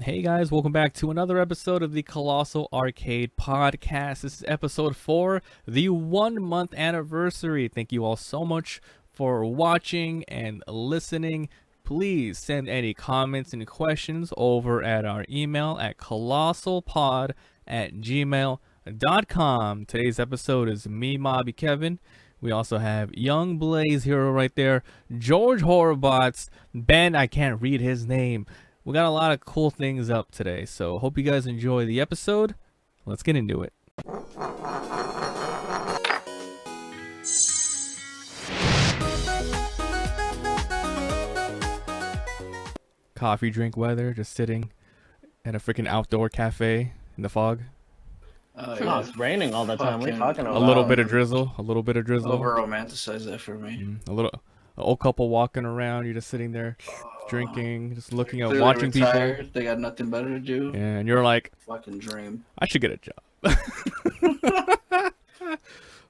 Hey guys, welcome back to another episode of the Colossal Arcade Podcast. This is episode 4, the 1 month anniversary. Thank you all so much for watching and listening. Please send any comments and questions over at our email at colossalpod@gmail.com. Today's episode is me, Kevyn. We also have young BlazeHero right there, George Horbot, Ben, I can't read his name. We got a lot of cool things up today, so hope you guys enjoy the episode. Let's get into it. Coffee drink weather, just sitting at a freaking outdoor cafe in the fog. Yeah. It's raining all the time. What are you talking about? A little bit of drizzle, Over romanticize that for me. An old couple walking around, you're just sitting there drinking, just looking at, Clearly watching retired, people. They got nothing better to do. Yeah, and you're like, Fucking dream. I should get a job.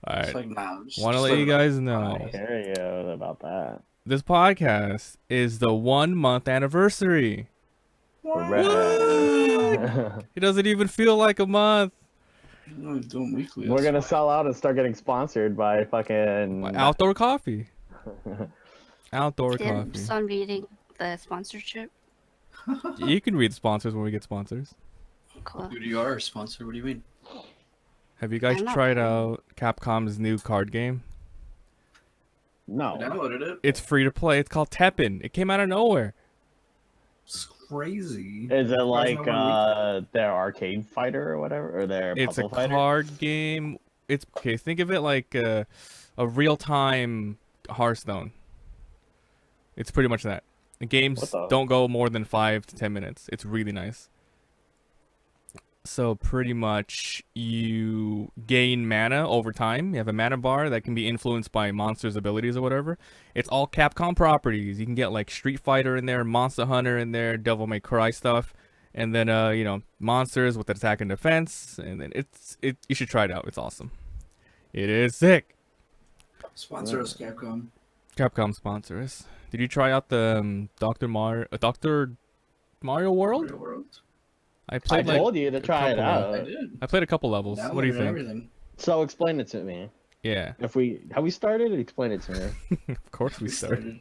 All right. It's like, nah, Want to let you guys know, I hear you about that. this podcast is the 1 month anniversary. Correct. It doesn't even feel like a month. I'm doing weekly. We're gonna sell out and start getting sponsored by fucking Outdoor coffee. Outdoor Didn't coffee. start reading the sponsorship. You can read sponsors when we get sponsors. Cool. Dude, you are a sponsor. What do you mean? Have you guys I'm not tried paying. out Capcom's new card game? I No. downloaded it. It's free to play. It's called Teppen. It came out of nowhere. It's crazy. Is it like Why is their arcade fighter or whatever, or their It's a puzzle fighter? card game. It's okay. Think of it like a real-time Hearthstone. It's pretty much that. The games What the- don't go more than 5 to 10 minutes. It's really nice. So pretty much you gain mana over time. You have a mana bar that can be influenced by monsters' abilities or whatever. It's all Capcom properties. You can get like Street Fighter in there, Monster Hunter in there, Devil May Cry stuff, and then monsters with attack and defense. And then you should try it out. It's awesome. It is sick. Sponsor us, Capcom. Capcom sponsor us. Did you try out the Dr. Mario World? Real world. I I played told you to try it couple I out. did. I played a couple levels. What do you Downloaded think? Everything. So explain it to me. Yeah, Have we started? Explain it to me. of course we started.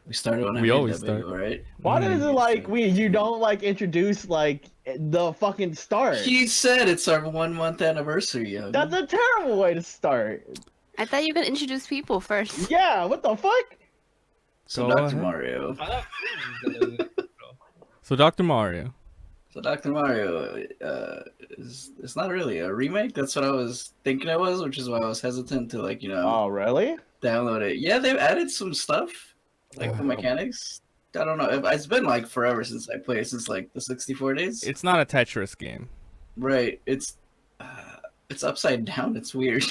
We started when I We made always that video, right? Why is it like you don't like introduce like the fucking start? He said it's our 1 month anniversary, yo. That's a terrible way to start. I thought you could introduce people first. Yeah, what the fuck? So Go Dr. ahead. Mario. So Dr. Mario. So Dr. Mario it's not really a remake. That's what I was thinking it was, which is why I was hesitant to Oh, really? download it. Yeah, they've added some stuff, like the mechanics. I don't know. It's been like forever since I played, since like the 64 days. It's not a Tetris game. Right. It's upside down. It's weird.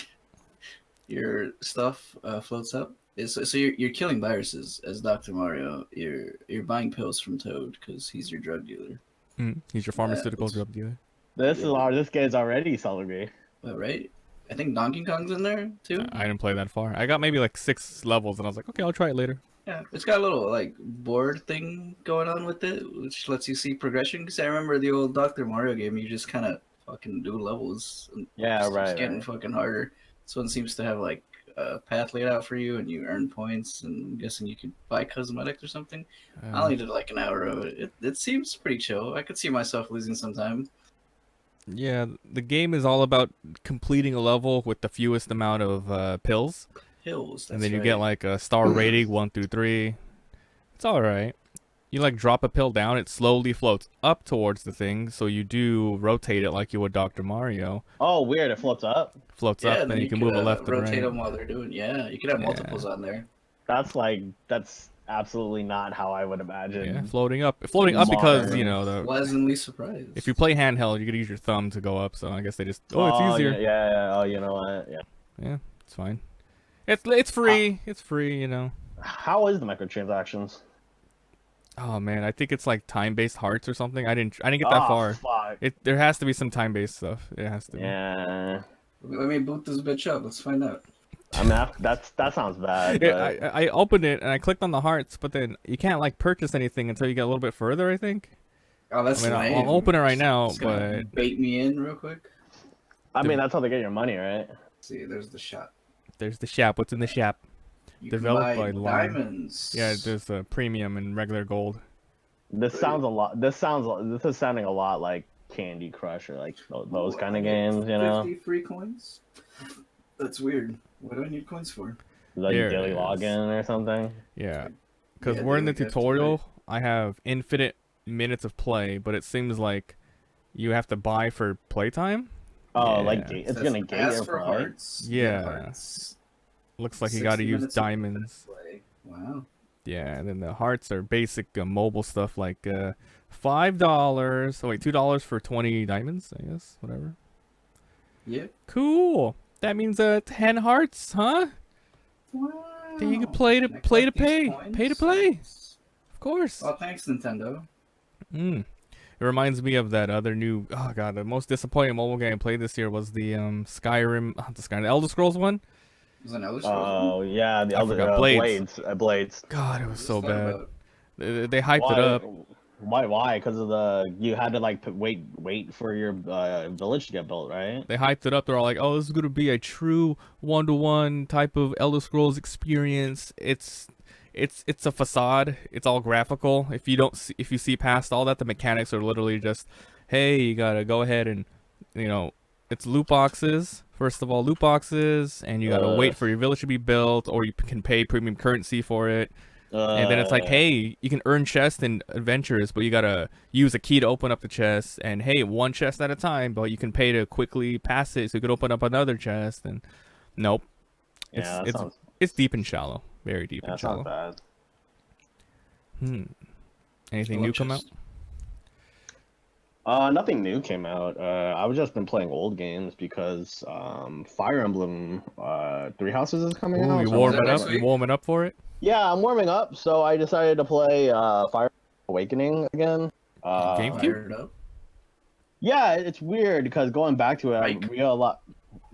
Your stuff floats up. So you're killing viruses as Dr. Mario. You're buying pills from Toad because he's your drug dealer. He's your pharmaceutical it's- drug dealer. This game's already selling me. Right? I think Donkey Kong's in there too. I didn't play that far. I got maybe like 6 levels, and I was like, okay, I'll try it later. Yeah, it's got a little like board thing going on with it, which lets you see progression. Because I remember the old Dr. Mario game, you just kind of fucking do levels. And Yeah, it's right, getting right. fucking harder. This one seems to have like a path laid out for you, and you earn points. And I'm guessing you could buy cosmetics or something. I only did like an hour of it. It seems pretty chill. I could see myself losing some time. Yeah, the game is all about completing a level with the fewest amount of pills. Hills. And then you get like a star rating 1 through 3. It's all right. You like drop a pill down, it slowly floats up towards the thing, so you do rotate it like you would Dr. Mario. Oh, weird! It floats up. Floats up, and you can move it left and rotate right. them while they're doing. Yeah, you could have Yeah. multiples on there. That's absolutely not how I would imagine. Yeah, floating up because Mario. the Pleasantly surprised. if you play handheld, you gotta use your thumb to go up. So I guess they just it's easier. Yeah. Oh, you know what? Yeah. Yeah, it's fine. It's free. It's free. How is the microtransactions? Oh man, I think it's like time-based hearts or something. I didn't get that Oh, far. Fuck. There has to be some time-based stuff. It has to be. Yeah. Let me boot this bitch up. Let's find out. I mean, that sounds bad. Yeah, But... I opened it and I clicked on the hearts, but then you can't like purchase anything until you get a little bit further, I think. Oh, that's I mean, lame. I'll open it right now, Just gonna but bait me in real quick. I mean, that's how they get your money, right? See, there's the shop. there's the shop. What's in the shop? You Developed can buy by Lime. diamonds. Yeah, there's a premium and regular gold. This sounds a lot. This is sounding a lot like Candy Crush or like those kind of games, you know? 50 free coins? That's weird. What do I need coins for? Like Here it daily is. login or something. Yeah, because Yeah, we're in the they have to tutorial. I have infinite minutes of play, but it seems like you have to buy for playtime. Oh, Yeah. like it's Says, gonna gate ask your for play. hearts. Yeah. Hearts. Looks like you 60 got to use minutes of diamonds. play. Wow. Yeah, and then the hearts are basic mobile stuff like $5. Oh wait, $2 for 20 diamonds. I guess whatever. Yeah. Cool. That means 10 hearts, huh? Wow. Then you can play to Can I play to collect these pay. coins? Pay to play. Of course. Well, thanks, Nintendo. It reminds me of that other new. Oh god, the most disappointing mobile game I played this year was the Skyrim, the Elder Scrolls one. Was an Elder Scrolls? Oh yeah, the I other forgot, Blades. Blades. God, it was so What's that bad. about? They hyped it up. Why? Because of you had to like wait for your village to get built, right? They hyped it up. They're all like, "Oh, this is gonna be a true one-to-one type of Elder Scrolls experience." It's a facade. It's all graphical. If you see past all that, the mechanics are literally just, hey, you gotta go ahead and, it's loot boxes. First of all, loot boxes, and you gotta wait for your village to be built, or you can pay premium currency for it. And then it's like, hey, you can earn chests in adventures, but you gotta use a key to open up the chest. And hey, one chest at a time, but you can pay to quickly pass it, so you could open up another chest. And nope, Yeah, it's deep and shallow, very deep and that's shallow. not Anything new come out? bad. Nothing new came out. I've just been playing old games because Fire Emblem Three Houses is coming Ooh, out. you so warming next up? week? You warming up for it? Yeah, I'm warming up, so I decided to play Fire Awakening again. GameCube? Fired up. Yeah, it's weird because going back to it, Like-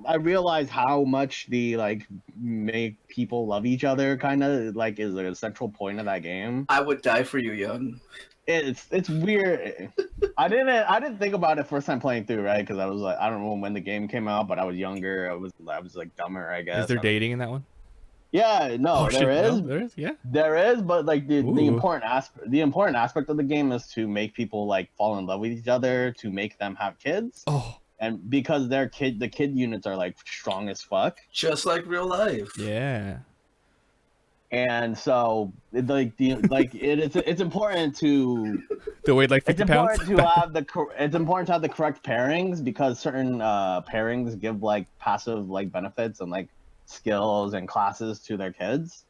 I realize how much the like make people love each other kind of like is a central point of that game. I would die for you, young. It's weird. I didn't think about it first time playing through, right? Because I was like, I don't know when the game came out, but I was younger. I was like dumber, I guess. Is there dating in that one? Yeah, no, shit, there is. no, there is. Yeah. There is, but like the Ooh. important aspect of the game is to make people like fall in love with each other, to make them have kids, Oh, and because the kid units are like strong as fuck, Just like real life. yeah. and so it's important to The weight like 50 pounds. it's important to have the correct pairings because certain pairings give like passive like benefits and like skills and classes to their kids.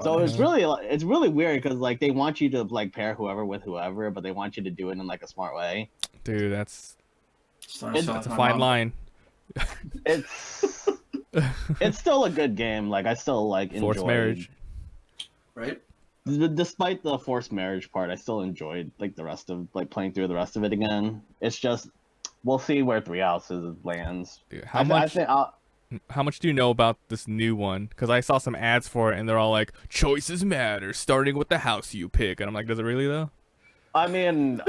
So it's really weird because like they want you to like pair whoever with whoever, but they want you to do it in like a smart way. Dude, that's Starting to sound a like my fine mom. line. It's still a good game. Like I still like enjoyed Forced marriage. Right? Despite the forced marriage part, I still enjoyed like the rest of like playing through the rest of it again. It's just we'll see where Three Houses lands. Dude, How how much do you know about this new one? Because I saw some ads for it, and they're all like, choices matter, starting with the house you pick. And I'm like, does it really, though? I mean,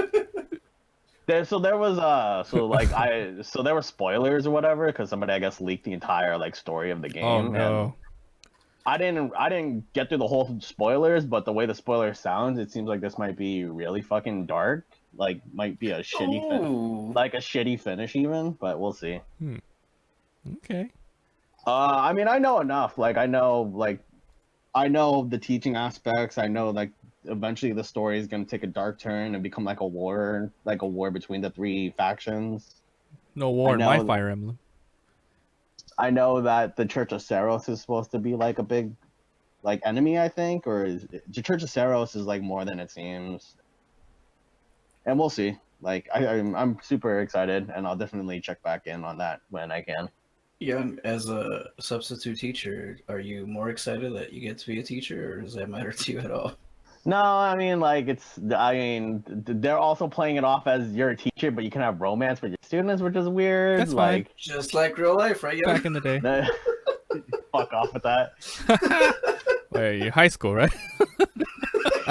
there were spoilers or whatever because somebody I guess leaked the entire like story of the game. Oh, no. And I didn't get through the whole spoilers, but the way the spoiler sounds, it seems like this might be really fucking dark. Like, might be a shitty finish even, but we'll see. Okay. I mean, I know enough. Like, I know the teaching aspects. I know like eventually the story is gonna take a dark turn and become like a war between the three factions. No war in I my know- Fire Emblem. I know that the Church of Saros is supposed to be like a big like enemy, I think, the Church of Saros is like more than it seems. And we'll see. Like I'm super excited, and I'll definitely check back in on that when I can. Young, as a substitute teacher, are you more excited that you get to be a teacher, or does that matter to you at all? No, I mean they're also playing it off as you're a teacher, but you can have romance with your students, which is weird. That's fine. Just like real life, right, Young? Back in the day. Fuck off with that. Wait, you're high school, right?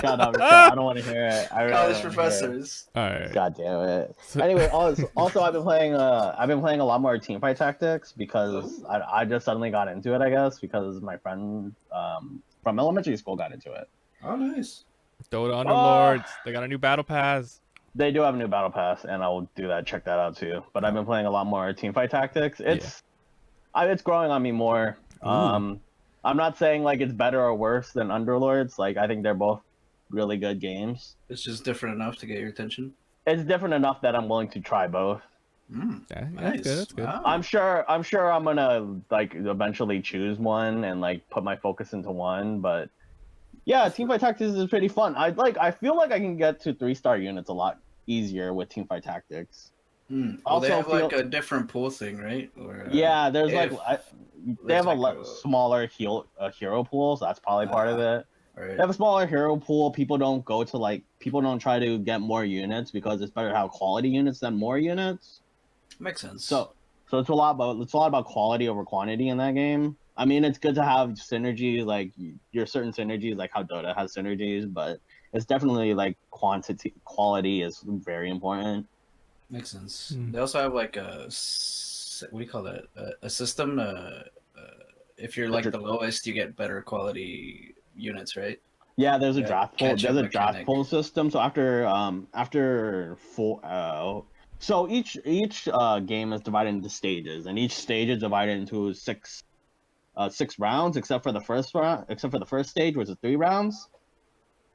Shut up. I don't want to hear it. I really College don't wanna hear it. professors. All right. God damn it. Anyway, also I've been playing a lot more Teamfight Tactics because I just suddenly got into it, I guess, because my friend from elementary school got into it. Oh, nice. Dota Underlords. They got a new battle pass. They do have a new battle pass, and I'll do that. Check that out too. But I've been playing a lot more Teamfight Tactics. It's growing on me more. I'm not saying like it's better or worse than Underlords. Like I think they're both really good games. It's just different enough to get your attention. It's different enough that I'm willing to try both. Mm, Yeah, nice. that's good. That's good. Wow. I'm sure I'm gonna like eventually choose one and like put my focus into one, but yeah, Teamfight Tactics is pretty fun. I feel like I can get to 3-star units a lot easier with Teamfight Tactics. Well, Also they have like feel- a different pool thing, right? Or, Yeah, there's if they have there's a smaller hero pool, so that's probably part of it. Right. They have a smaller hero pool. People don't try to get more units because it's better to have quality units than more units. Makes sense. So it's a lot about quality over quantity in that game. I mean, it's good to have synergy, like your certain synergies, like how Dota has synergies, but it's definitely like quality is very important. Makes sense. Hmm. They also have like what do you call that? A system. If you're like the lowest, you get better quality units, right? Yeah, there's a Yeah, draft pool. catch-up There's a draft mechanic. pool system. So after four, so each game is divided into stages, and each stage is divided into six rounds, except for the first stage, which is 3 rounds.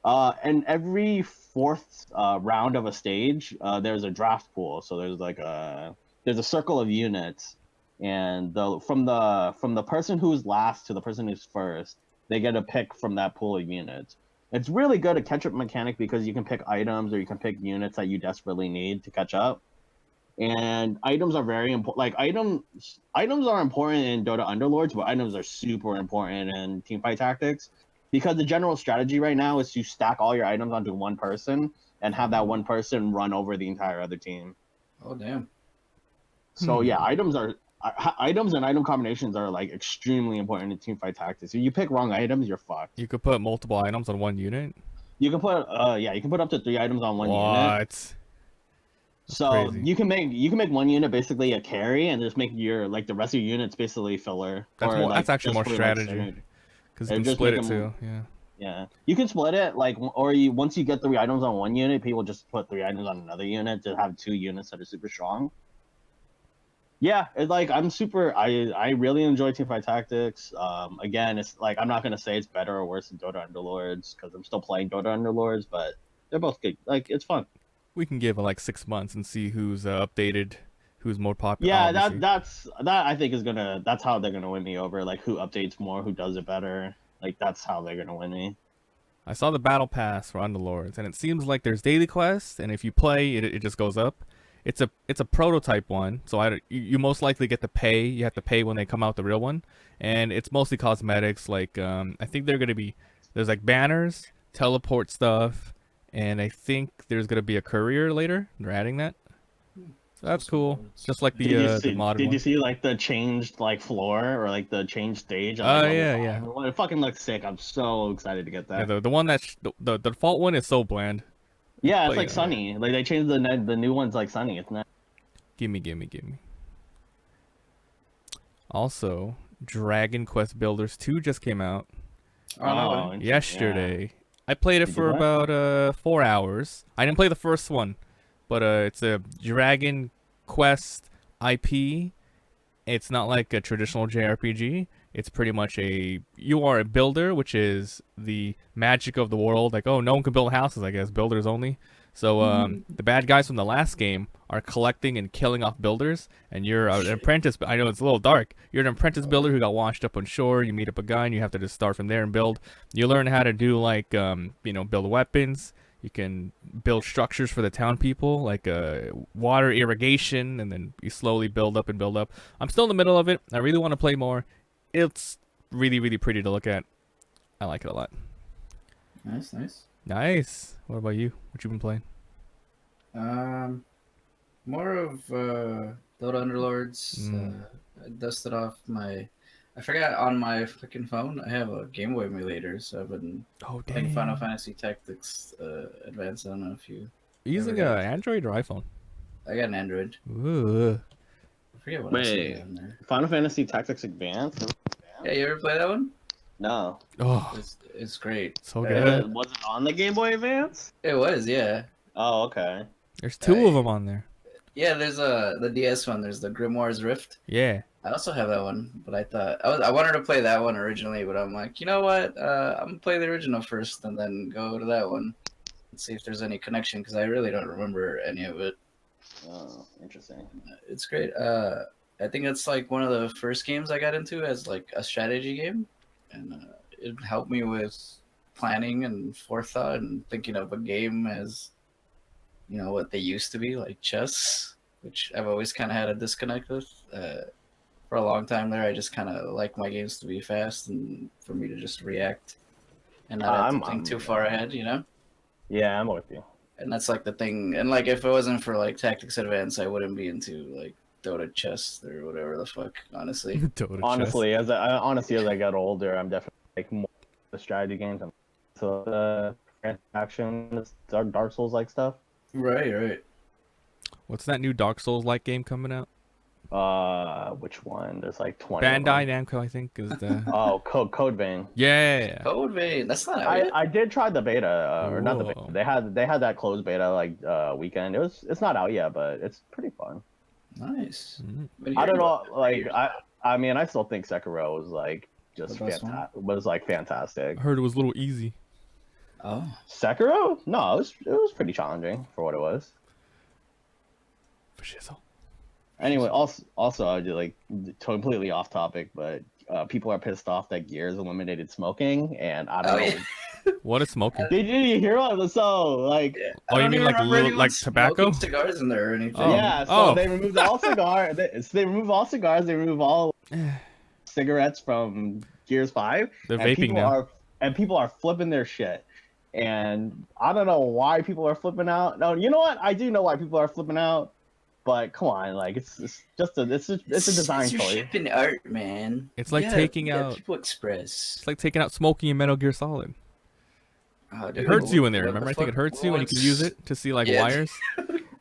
And every fourth round of a stage, there's a draft pool. So there's a circle of units, and from the person who's last to the person who's first, they get a pick from that pool of units. It's really good at catch-up mechanic because you can pick items or you can pick units that you desperately need to catch up. And items are very important. Like items are important in Dota Underlords, but items are super important in Teamfight Tactics because the general strategy right now is to stack all your items onto one person and have that one person run over the entire other team. Oh damn. So yeah, items and item combinations are like extremely important in Teamfight Tactics. If you pick wrong items, you're fucked. You could put multiple items on one unit. You can put up to 3 items on one unit. What? So crazy. you can make one unit basically a carry and just make your like the rest of your units basically filler. That's actually more just for, like, strategy. synergy. Because you Or can just split make it them- too. Yeah. Yeah, you can split it once you get 3 items on one unit, people just put 3 items on another unit to have 2 units that are super strong. Yeah, it's like I really enjoy Teamfight Tactics. Again, it's like I'm not gonna say it's better or worse than Dota Underlords because I'm still playing Dota Underlords, but they're both good. Like it's fun. We can give it like 6 months and see who's updated, who's more popular. Yeah, obviously. that I think that's how they're gonna win me over. Like who updates more, who does it better. Like that's how they're gonna win me. I saw the battle pass for Underlords, and it seems like there's daily quests, and if you play, it just goes up. It's a prototype one, so you most likely get to pay. You have to pay when they come out the real one, and it's mostly cosmetics. Like I think there's like banners, teleport stuff, and I think there's gonna be a courier later. They're adding that. So that's cool. Just like the modern Did one. you see like the changed like floor or like the changed stage? Oh, Like, yeah, level yeah. 5? Well, it fucking looks sick. I'm so excited to get that. Yeah, the one that's the default one is so bland. Yeah, it's But, like yeah. Sunny. Like they changed the new one's like Sunny. It's not. Gimme. Also, Dragon Quest Builders 2 just came out Oh, no way. yesterday. I played it Did you for play? about 4 hours. I didn't play the first one, but it's a Dragon Quest IP. It's not like a traditional JRPG. It's pretty much you are a builder, which is the magic of the world. Like, oh, no one can build houses, I guess. Builders only. So the bad guys from the last game are collecting and killing off builders, and you're an apprentice. I know it's a little dark. You're an apprentice builder who got washed up on shore. You meet up a guy, and you have to just start from there and build. You learn how to do like build weapons. You can build structures for the town people, like water irrigation, and then you slowly build up and build up. I'm still in the middle of it. I really want to play more. It's really, really pretty to look at. I like it a lot. Nice. Nice. What about you? What you been playing? More of Dota Underlords. I dusted off my I forgot on my fucking phone I have a Game Boy emulator, so I've been Oh playing damn. Final Fantasy Tactics Advance. I don't know if you. Using Never a got it. Android or iPhone? I got an Android. Ooh. I forget what else I Wait. got in there. Final Fantasy Tactics Advance? Yeah, you ever play that one? No. Oh, It's great. so Uh, good. Was it on the Game Boy Advance? It was, yeah. Oh, okay. There's two of them on there. Yeah, there's the DS one. There's the Grimoire's Rift. Yeah. I also have that one, but I wanted to play that one originally, but I'm like, you know what? I'm gonna play the original first and then go to that one and see if there's any connection because I really don't remember any of it. Oh, interesting. It's great. I think it's like one of the first games I got into as like a strategy game, and it helped me with planning and forethought and thinking of a game as, you know, what they used to be, like chess, which I've always kind of had a disconnect with. For a long time there, I just kind of like my games to be fast and for me to just react and not have to think too far ahead, you know? Yeah, I'm with you. And that's like the thing. And like, if it wasn't for like Tactics Advance, I wouldn't be into like Dota chess or whatever the fuck, honestly. Dota Honestly, as I get older, I'm definitely like more the strategy games and so the action, Dark Souls like stuff. Right. What's that new Dark Souls like game coming out? Which one? There's like 20. Bandai Namco, I think, is the. Oh, Code Vein. Yeah. Code Vein. That's not out yet. I did try the beta, or not the beta. Whoa. They had that closed beta like weekend. It's not out yet, but it's pretty fun. Nice. Mhm. Been I don't hearing know, about that for like years. I mean, I still think Sekiro was like just The best one? fantastic. I heard it was a little easy. Oh. Sekiro? No, it was pretty challenging for what it was. For shizzle. Anyway, also I did like completely off topic, but people are pissed off that Gears eliminated smoking, and I don't Oh, know. yeah. What is smoking? Did you hear about it? So like, Oh, I you don't mean even like remember little, anyone like tobacco? smoking cigars in there or anything. Oh. yeah, so Oh. they removed all cigars. They removed all cigars. They removed all cigarettes from Gears 5. They're and vaping now. People are flipping their shit. And I don't know why people are flipping out. No, you know what? I do know why people are flipping out. But come on, like it's just a design It's choice. shipping art, man. It's like Yeah, taking yeah, out. People Express. It's like taking out smoking in Metal Gear Solid. Oh, It dude, hurts you in there. what the Remember, I think it fuck? hurts you when you can use it to see like Yeah. wires.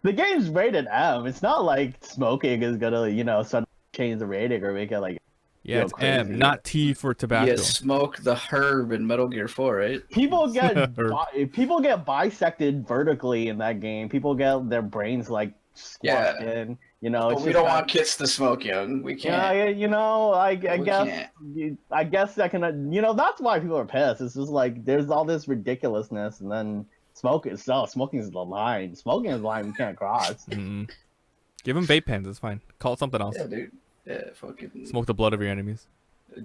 The game's rated M. It's not like smoking is gonna suddenly change the rating or make it like Yeah, Yo, it's crazy. M, not T for tobacco. You smoke the herb in Metal Gear 4, right? people get bisected vertically in that game. People get their brains like squashed Yeah. in. But It's we just don't that- want kids to smoke, young. We Yeah, can't. I We guess can't. I guess that can that's why people are pissed. It's just like there's all this ridiculousness, and then smoking is the line. Smoking is the line we can't cross. Mm-mm. Give him vape pens. It's fine. Call it something else. Yeah, dude. Yeah, fucking. Smoke the blood of your enemies.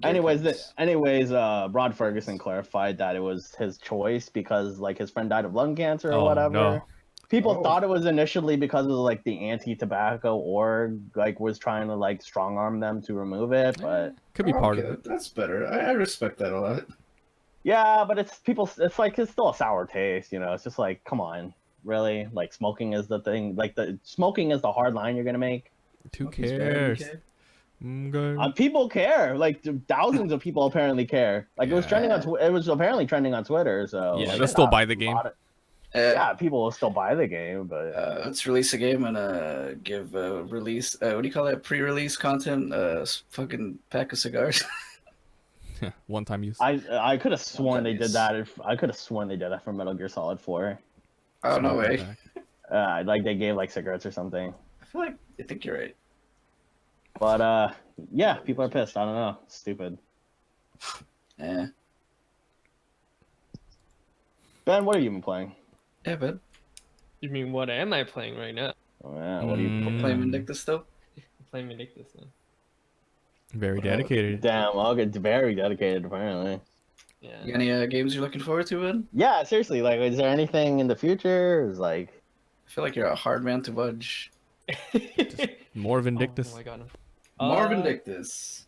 Anyways, Rod Ferguson clarified that it was his choice because like his friend died of lung cancer or Oh, whatever. no. People Oh. thought it was initially because of like the anti-tobacco org like was trying to like strong arm them to remove it, but Could be part of it. That's better. I respect that a lot. yeah, but it's still a sour taste, It's just like, come on, really? Like smoking is the thing, like the smoking is the hard line you're gonna make. Who Smoking's bad, cares? okay? Okay. People care, like thousands of people apparently care. Like it was trending on, Yeah. it was apparently trending on Twitter. So Yeah, like, they'll still a buy the game. lot of- yeah, people will still buy the game, but Let's release a game and give release. What do you call that? Pre-release content. Fucking pack of cigars. One-time use. I could have sworn they did Sometimes. that. I could have sworn they did that for Metal Gear Solid 4. Oh no Smoke way. it back. Like they gave like cigarettes or something. I think you're right. But yeah, people are pissed. I don't know. Stupid. Yeah. Ben, what have you been playing? Yeah, but You mean what am I playing right now? Oh, yeah, what are you Mm. playing Vindictus still. I'm playing Vindictus now. Very dedicated. Damn, I'll get very dedicated apparently. Yeah. You got any games you're looking forward to, Ben? Yeah, seriously, like is there anything in the future? Is like I feel like you're a hard man to budge. More Vindictus. Oh my god. More Uh, Vindictus.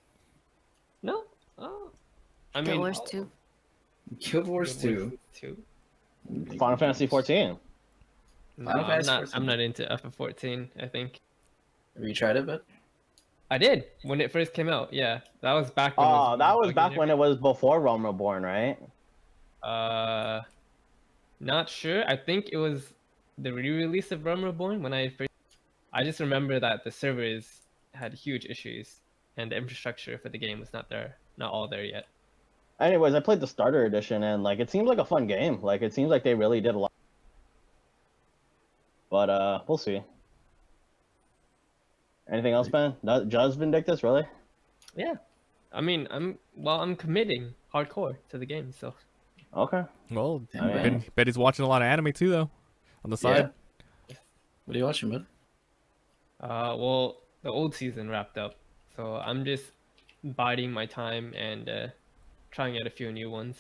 No. Oh. I Guild mean, Wars 2. Guild Wars 2. 2. Final Fantasy 14. No, Final I'm Fantasy not. 14. I'm not into FF14. I think. Have you tried it, Ben? I did when it first came out. Yeah, that was back. When Oh, that was back when it was before Realm Reborn, right? Not sure. I think it was the re-release of Realm Reborn when I first. I just remember that the servers had huge issues and the infrastructure for the game was not all there yet. Anyways, I played the starter edition and like it seems like a fun game. Like it seems like they really did a lot. But we'll see. Anything else, Ben? Just Vindictus, really? Yeah, I mean, I'm committing hardcore to the game, so. Okay. Well, Damn. bet he's watching a lot of anime too, though, on the side. Yeah. What are you watching, bud? Well, the old season wrapped up, so I'm just biding my time and trying out a few new ones.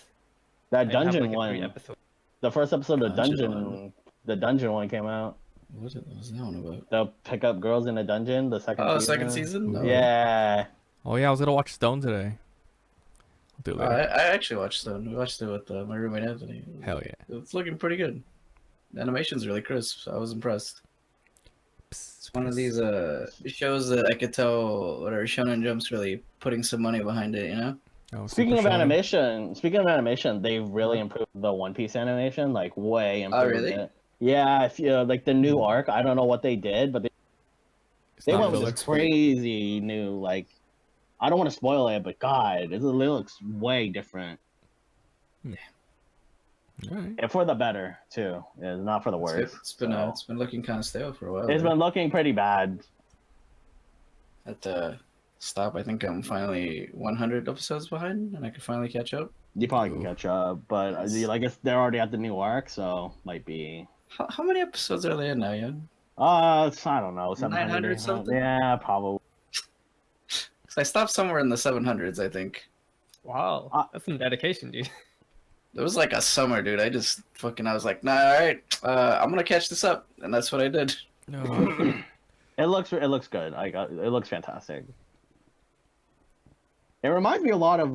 That I have, dungeon like, a one. 3-episode. The first episode of Dungeon Dungeon. The dungeon one came out. What was that one about? The pick up girls in a dungeon. The second. Oh, season. second season? No. Yeah. Oh yeah, I was gonna watch Stone today. I'll do it Oh, later. I actually watched Stone. We watched it with my roommate Anthony. Hell yeah. It's looking pretty good. The animation's really crisp. So I was impressed. It's one of these shows that I could tell whatever Shonen Jump's really putting some money behind it, you know? Oh, Speaking Super of Shonen. animation, they've really improved the One Piece animation, like way improved. Oh, really? It. Yeah, if you like the new arc, I don't know what they did, but It's they not went filler. with this crazy new like. I don't want to spoil it, but God, it looks way different, Alright. and for the better too. It's not for the worse. It's been so. it's been looking kind of stale for a while. It's right? been looking pretty bad. At stop. I think I'm finally 100 episodes behind, and I could finally catch up. You probably can catch up, but like they're already at the new arc, so might be. How many episodes are they in now, Young? I don't know, 900 something? Yeah, probably. 'Cause I stopped somewhere in the 700s, I think. Wow, that's some dedication, dude. It was like a summer, dude. I was like, nah, all right, I'm gonna catch this up, and that's what I did. No. It looks good. It looks fantastic. It reminds me a lot of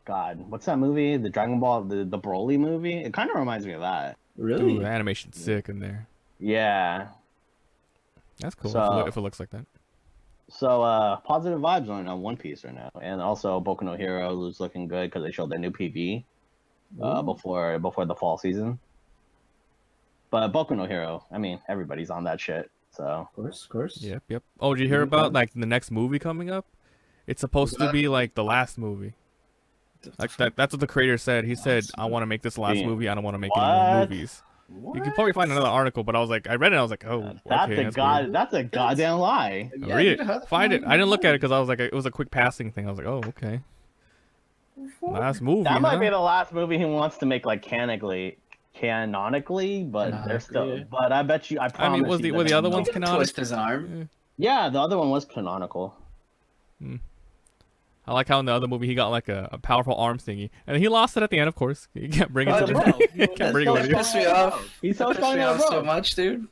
God, what's that movie? The Dragon Ball, the Broly movie. It kind of reminds me of that. Really? Ooh, the animation's sick in there. Yeah. That's cool So- if it looks like that. So positive vibes on One Piece right now, and also Boku no Hero is looking good because they showed their new PV before the fall season. But Boku no Hero, I mean, everybody's on that shit. So Of course. Yep. Oh, did you hear about like the next movie coming up? It's supposed to be like the last movie. Like that's what the creator said. He said, "I want to make this the last Damn. movie. I don't want to make any more What? movies." You can probably find another article, but I was like, I read it. I was like, oh, that's okay, weird. that's a goddamn lie. Yeah, Read dude, how it. the Find fuck- it. I didn't look at it because I was like, it was a quick passing thing. I was like, oh, okay. Last movie. That might huh? be the last movie he wants to make like canonically, but they're still. Canonically. But I bet you, I promise. was you were the they're other gonna- ones canonical? Twist his arm. Yeah, the other one was canonical. I like how in the other movie he got like a powerful arm thingy, and he lost it at the end. Of course, he can't bring it Oh, to bro. he can't bring it with you. Pissed me off. He's so That pissed strong me in a off so rope. much, dude.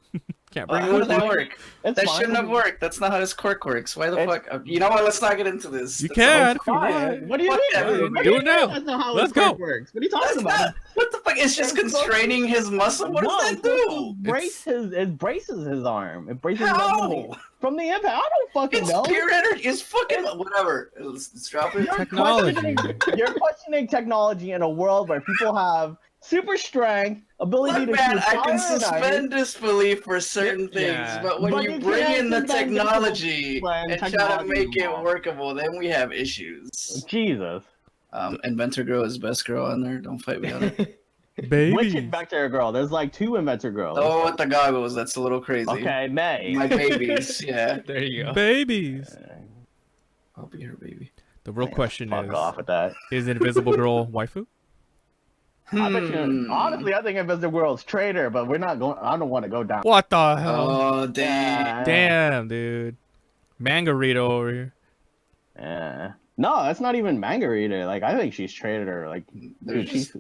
Can't bring it How with did that you. work? It's That fine. shouldn't have worked. That's not how his quirk works. Why the It's- fuck? You know what? Let's not get into this. You That's can all if you Fine. want. What do you Fuck mean? that, dude. What Do do you it now. mean That's not how Let's his quirk go. works. What are you That's talking about? not, what the fuck? It's just constraining his muscle? What does that do? It braces his arm. It braces his arm How? from the impact. I don't fucking It's know. pure energy. It's fucking whatever. Let's drop it. Technology. You're questioning technology in a world where people have super strength, ability Look, to man, shoot I can fire and ice. suspend disbelief for certain things, Yeah. but when But you you bring can't in the suspend technology when and try to technology make is it involved. workable, then we have issues. Jesus. Inventor Girl is best girl on there. Don't fight me on it. Baby. Which Inventor Girl? There's like 2 Inventor Girls. Oh, with the goggles, that's a little crazy. Okay, May. My babies, yeah. There you go. Babies. I'll be her baby. The real question Fuck off with that. is Invisible Girl waifu? I bet you, Hmm. honestly, I think Invisible Girl's traitor, but we're not going. I don't want to go down. What the hell? Oh, damn. Yeah. Damn, dude. Manga reader over here. Yeah. No, that's not even manga reader. Like, I think she's traitor. Like, There's dude, she's. just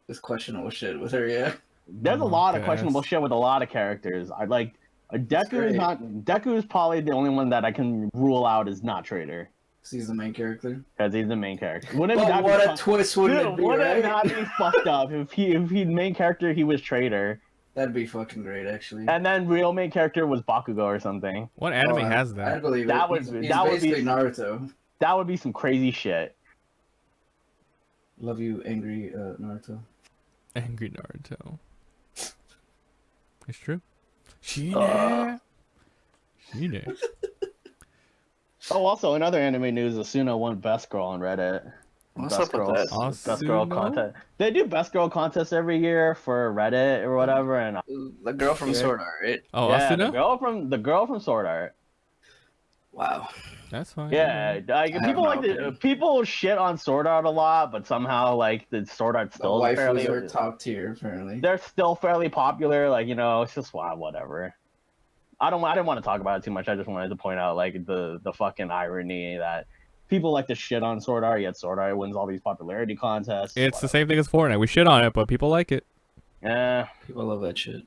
this questionable shit with her, yeah. There's a Oh, lot of guys. questionable shit with a lot of characters. I like. Deku is great. not. Deku is probably the only one that I can rule out as not traitor He's the main character. because he's the main character. Wouldn't But that what be a twist wouldn't it Dude, be, wouldn't right? that be fucked up if he main character he was traitor? That'd be fucking great, actually. And then real main character was Bakugo or something. What anime has I that? believe That it. would- He's that would basically be- Naruto. That would be some crazy shit. Love you, angry Naruto. Angry Naruto. It's true. Shine. Shine. Oh, also another anime news: Asuna won Best Girl on Reddit. What's Best up with that? Best Girl Asuna? contest. They do Best Girl contest every year for Reddit or whatever, and The girl from Yeah. Sword Art, right? Oh, yeah, the Asuna? girl from Sword Art. Wow. That's fine. Yeah, like, have people no like to, opinion. people shit on Sword Art a lot, but somehow like the Sword Art The still waifus fairly. are top tier, apparently. They're still fairly popular. Like, you know, it's just wow, whatever. I didn't want to talk about it too much. I just wanted to point out like the fucking irony that people like to shit on Sword Art, yet Sword Art wins all these popularity contests. It's the same thing as Fortnite. We shit on it, but people like it. Yeah. People love that shit.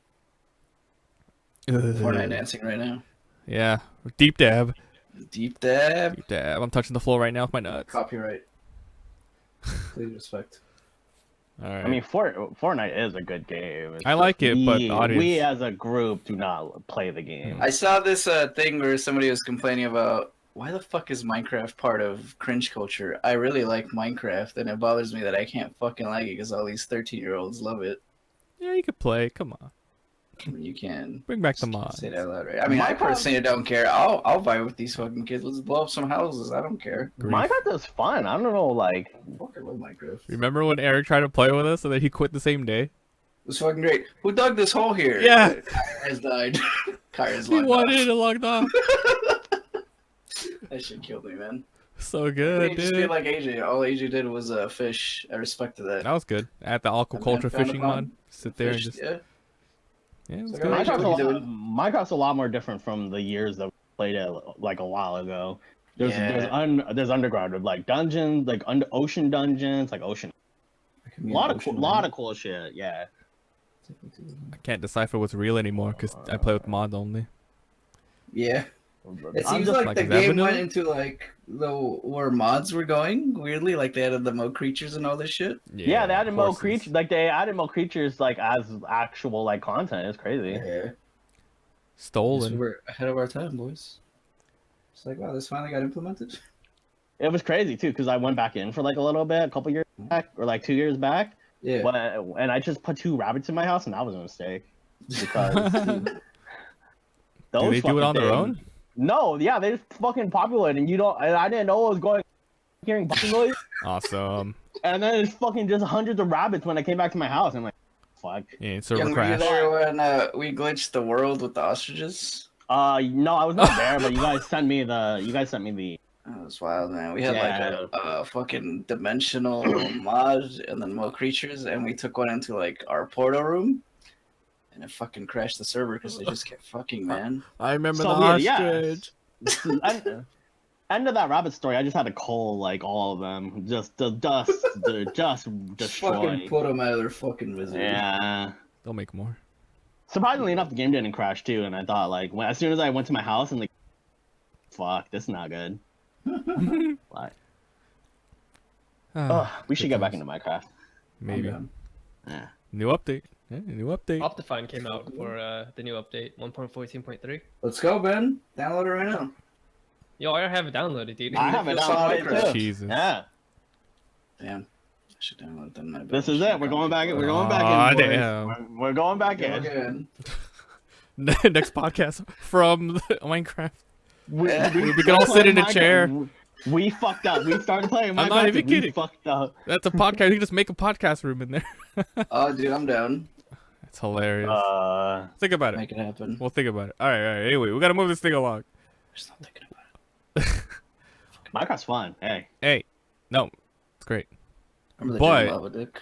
Fortnite dancing right now. Yeah. Deep dab. Deep dab. Deep dab. I'm touching the floor right now with my nuts. Copyright. Please respect. All right. I mean, Fortnite is a good game. It's I like just it, but the audience- we as a group do not play the game. I saw this thing where somebody was complaining about why the fuck is Minecraft part of cringe culture? I really like Minecraft, and it bothers me that I can't fucking like it because all these 13-year-olds love it. yeah, you could play. Come on. I mean, you can Bring back the just can't mods. say that out loud, right? I mean, I Minecraft- personally don't care. I'll vibe with these fucking kids. Let's blow up some houses. I don't care. Grief. Minecraft is fun. I don't know, like I fucking love Minecraft. Remember when Eric tried to play with us and then he quit the same day? It was fucking great. Who dug this hole here? Yeah. Kyra's died. Kyra's He logged won off. it and logged off. That shit killed me, man. So I good, just feel dude. like AJ. All AJ did was fish. I respected that. That was good. At the aquaculture found a fishing pond. mod. Sit there and Fish, just. yeah. Yeah, it was It's good. like, Minecraft's, what are you Minecraft's a lot more different from the years that we played it like a while ago. There's Yeah. there's underground with like dungeons, like ocean dungeons, like ocean. A lot of cool shit. Yeah. I can't decipher what's real anymore because I play with mods only. Yeah. It I'm seems just like like, the is that game vanilla? went into like where mods were going weirdly, like they added the mo creatures and all this shit. Yeah, they added more horses. creatures. Like they added more creatures like as actual like content. It's crazy. Yeah. Stolen. We're ahead of our time, boys. It's like, wow, this finally got implemented. It was crazy too because I went back in for like a little bit, a couple years back, or like 2 years back, Yeah. and I just put 2 rabbits in my house, and that was a mistake because Do those they do it fucking on their things- own? No, yeah, they just fucking populated, and you don't. And I didn't know what was going. Hearing bucking noise, Awesome. and then it's fucking just hundreds of rabbits when I came back to my house. I'm like, fuck. Yeah, server Young, were you crash. there when we glitched the world with the ostriches? No, I was not there, but you guys sent me the. That was wild, man. We had Yeah. like a fucking dimensional mod and then more creatures, and we took one into like our portal room, and it fucking crashed the server because they just kept fucking, man. I remember So the weird, yeah. ostrich. End of that rabbit story. I just had to cull like all of them. Just the dust, they're just Fucking destroyed. put them out of their fucking misery. Yeah. They'll make more. Surprisingly enough, the game didn't crash too, and I thought like as soon as I went to my house and like, fuck, this is not good. Like, we should get back into Minecraft. Maybe. I'm Yeah. New update. Yeah, new update. Optifine came out for the new update 1.14.3. Let's go, Ben. Download it right now. Yo, I have it downloaded, dude. I have it Just on downloaded Minecraft. too. Jesus. Yeah. Damn. I should download them. My This is it. We're going back. We're going back Aw, in. boys. damn. We're going back in. Again. Next podcast from Minecraft. We can all sit in a Minecraft. chair. We fucked up. We started playing Minecraft. I'm not even and we kidding. fucked up. That's a podcast. You can just make a podcast room in there. Oh, dude, I'm down. That's hilarious. Think about it. Make it happen. We'll think about it. All right. Anyway, we gotta move this thing along. Just not thinking about it. Minecraft's fun. Hey. Hey, no, it's great. Remember the But- Lava Dick?